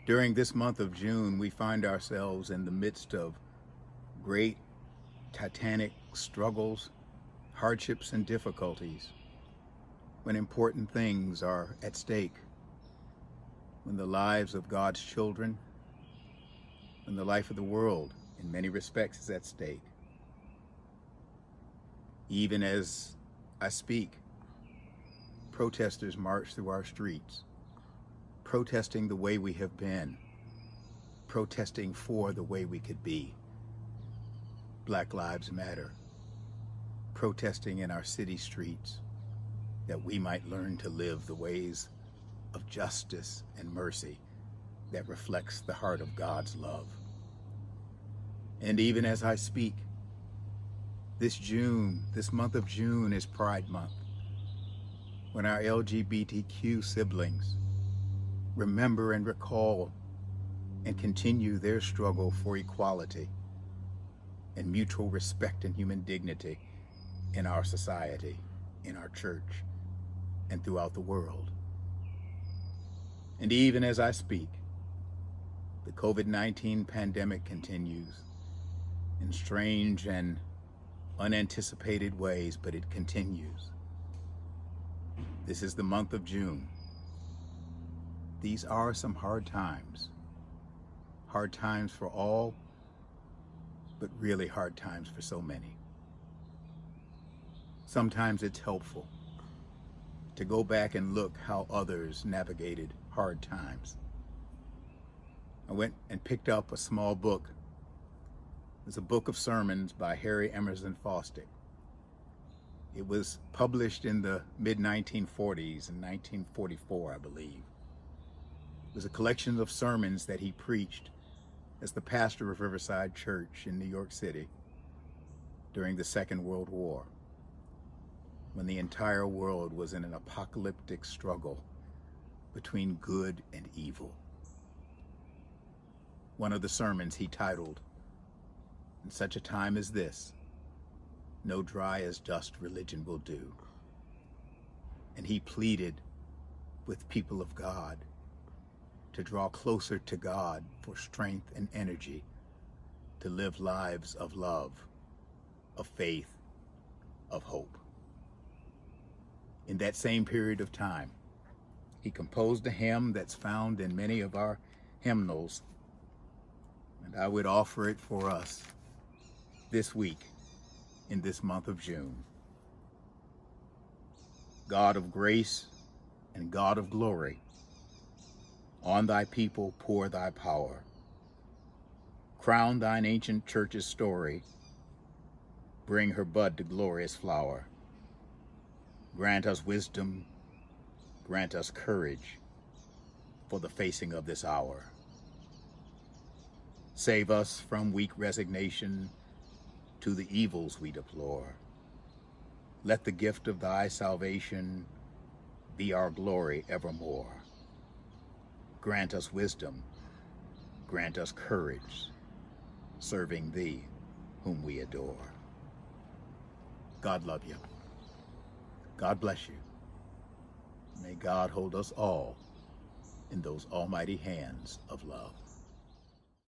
During this month of June, we find ourselves in the midst of great titanic struggles, hardships, and difficulties, when important things are at stake, when the lives of God's children, when the life of the world, in many respects, is at stake. Even as I speak, protesters march through our streets, protesting the way we have been, protesting for the way we could be. Black Lives Matter, protesting in our city streets that we might learn to live the ways of justice and mercy that reflects the heart of God's love. And even as I speak, this month of June is Pride Month, when our LGBTQ siblings remember and recall and continue their struggle for equality and mutual respect and human dignity in our society, in our church, and throughout the world. And even as I speak, the COVID-19 pandemic continues in strange and unanticipated ways, but it continues. This is the month of June. These are some hard times for all, but really hard times for so many. Sometimes it's helpful to go back and look how others navigated hard times. I went and picked up a small book. It's a book of sermons by Harry Emerson Fosdick. It was published in the mid-1940s, in 1944, I believe. It was a collection of sermons that he preached as the pastor of Riverside Church in New York City during the Second World War, when the entire world was in an apocalyptic struggle between good and evil. One of the sermons he titled, "In Such a Time as This, No Dry as Dust Religion Will Do." And he pleaded with people of God to draw closer to God for strength and energy to live lives of love, of faith, of hope. In that same period of time, he composed a hymn that's found in many of our hymnals, and I would offer it for us this week in this month of June. God of grace and God of glory, on thy people pour thy power. Crown thine ancient church's story, bring her bud to glorious flower. Grant us wisdom, grant us courage for the facing of this hour. Save us from weak resignation to the evils we deplore. Let the gift of thy salvation be our glory evermore. Grant us wisdom, grant us courage, serving thee whom we adore. God love you. God bless you. May God hold us all in those almighty hands of love.